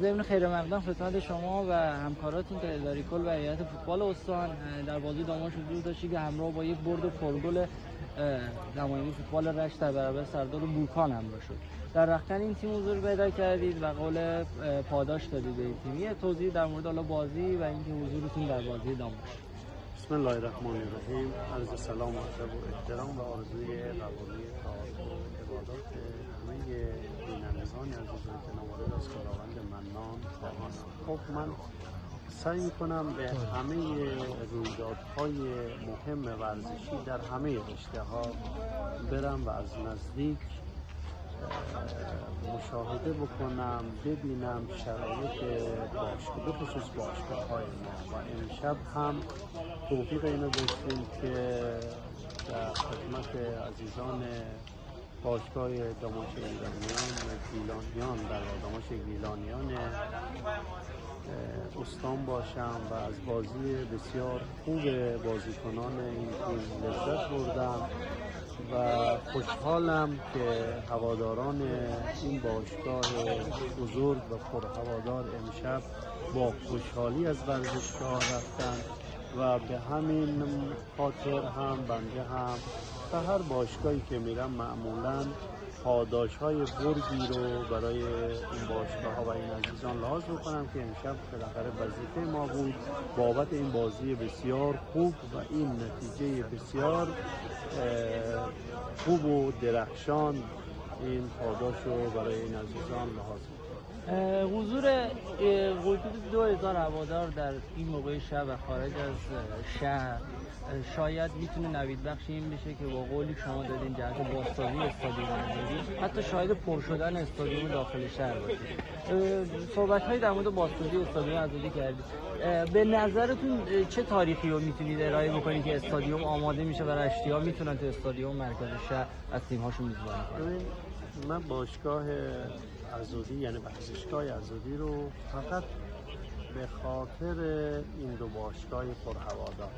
ضمن خیر مقدم خدمت شما و همکاراتون که اداره کل و هیئت فوتبال استان در بازی داماش حضور داشتی که همراه با یک برد پرگل نماینده فوتبال رشت در برابر سردار بورکان همراه شد. در رختکن این تیم حضور پیدا کردید و قول پاداش دادید به این تیم. یه توضیح در مورد حالا بازی و اینکه حضورتون در بازی داماش. بسم الله الرحمن الرحیم. عرض سلام و ادب و احترام و آرزوی قبولی طاعات و عبادات همه بینندگان عزیزان که نوارد از خداوند منان خواهان. خب من سعی میکنم به همه رویدادهای مهم ورزشی در همه رشته‌ها برم و از نزدیک مشاهده بکنم، ببینم شرایط باشگاه، به خصوص باشگاه‌های ما. و امشب هم توفیق اینو داشتیم که در خدمت عزیزان باشگاه داماش گیلانیان در داماش گیلانیان استان باشم و از بازی بسیار خوب بازیکنان این تیم لذت بردم و خوشحالم که هواداران این باشگاه بزرگ و پرهوادار امشب با خوشحالی از ورزشگاه رفتن و به همین خاطر هم بنده هم به هر باشگاهی که میرم معمولاً پاداش‌های بردی رو برای این باشگاه‌ها و این عزیزان لحاظ بکنم که امشب بالاخره وظیفه ما بود بابت این بازی بسیار خوب و این نتیجه بسیار خوب و درخشان این پاداش رو برای این عزیزان لحاظ بکنم. حضور حدود 2000 هوادار در این موقع شب و خارج از شهر شاید میتونه نوید بخش این بشه که با قولی شما دادین جهت بازسازی استادیوم آزادی حتی شاهد پر شدن استادیوم داخل شهر باشید. صحبت‌هایی در مورد بازسازی استادیوم آزادی کردید. به نظرتون چه تاریخی رو میتونید ارائه بکنید که استادیوم آماده میشه و رشتی‌ها میتونن تو استادیوم مرکز شهر از تیم‌هاشون میزبانی کنن؟ من باشگاه آزادی یعنی ورزشگاه آزادی رو فقط به خاطر این دو باشگاه پرهوادار،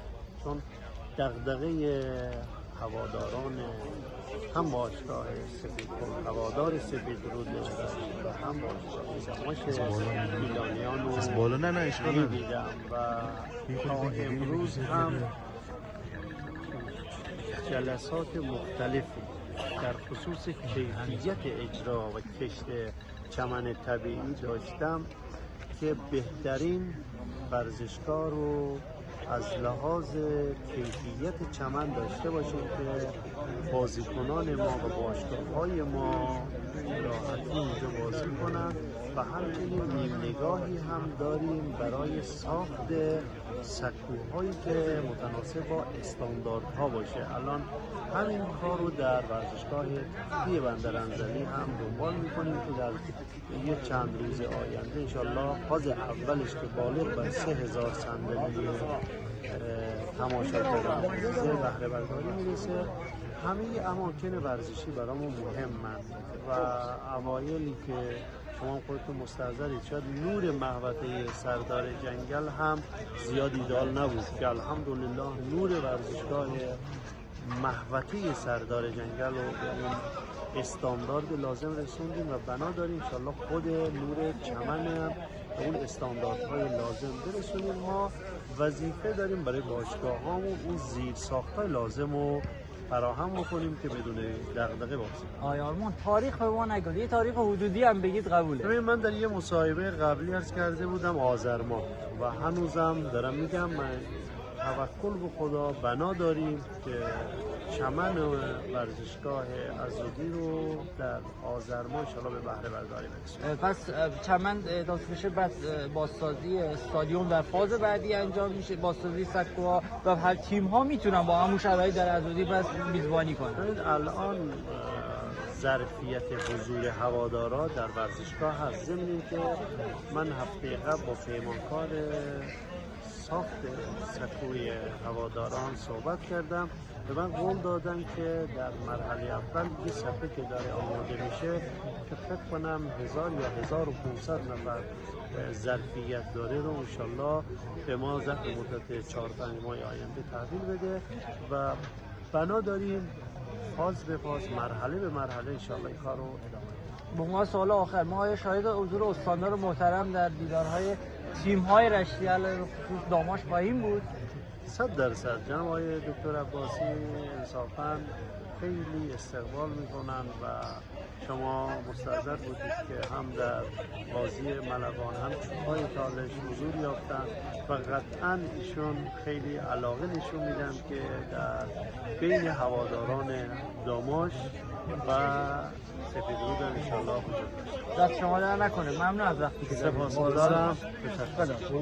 چون دغدغه هواداران هم باشگاه سپید هوادار سپید رود و هم باشگاه داماش گیلانیان رو دیدم و تا امروز هم جلسات مختلفی در خصوص کیفیت اجرا و کشت چمن طبیعی داشتم که بهترین ورزشگاه رو از لحاظ کیفیت چمن داشته باشیم که بازیکنان ما و باشگاه‌های ما راحتی اینجا بازی کنن و همچنین نیم نگاهی هم داریم برای ساخت سکوهایی که متناسب با استانداردها باشه. الان همین کار رو در ورزشگاه تفریحی بندرانزلی هم دنبال میکنیم که در یه چند روز آینده انشالله فاز اولش که بالغ بر 3000 صندلی تماشاگران بهره برداری میرسه. همه اماکن ورزشی برامون مهمند و اوایلی که شما خودتون مستحضرید شاید نور محوطه سردار جنگل هم زیاد ایدال نبود که الحمدلله نور ورزشگاه محوطه سردار جنگل رو به اون استاندارد لازم رسوندیم و بنا داریم انشالله خود نور چمن به اون استانداردهای لازم برسونیم. ما وظیفه داریم برای باشگاه‌هامون اون زیرساخت‌های لازم رو فراهم بکنیم که بدون دغدغه باشیم. آقای آرمان تاریخ به ما نگید، یه تاریخ حدودی هم بگید قبوله. من در یه مصاحبه قبلی عرض کرده بودم آذر ماه و هنوزم دارم میگم توکل به خدا بنا داریم که چمن ورزشگاه آزادی رو در آذر ماه ان شاءالله به بهره برداری برسونیم. پس چمن اضافه بشه، بس بازسازی استادیوم در فاز بعدی انجام میشه، بازسازی سکوها و هر تیم ها میتونن با همون شرایط در آزادی بس میزبانی کنن. الان ظرفیت حضور هوادارا در ورزشگاه هست. ضمن که من هفته قبل با پیمانکار ساخت سکوی هواداران صحبت کردم، به من قول دادن که در مرحله اول یه صفحه که داره آماده میشه که فکر کنم 1000 یا 1500 نفر ظرفیت داره رو انشالله به ما ظرف مدت 4-5 ماه آینده تحویل بده و بنا داریم فاز به فاز مرحله به مرحله انشالله این کار رو ادامه بدیم. به ما سوال آخر، ما آیا شاهد حضور استاندار محترم در دیدارهای تیم‌های رشتی علیه خصوص داماش خواهیم بود؟ 100% جناب آقای دکتر عباسی انصافاً خیلی استقبال میکنن و شما مستحضر بودید که هم در بازی ملوان هم چوب‌های چالش حضور یافتن و قطعاً ایشون خیلی علاقه نشون میدن که در بین هواداران داماش و سپیدرود انشالله حضور داشته. دست شما در نکنه. ممنون از وقتی که سپاسگزارم. تشکر.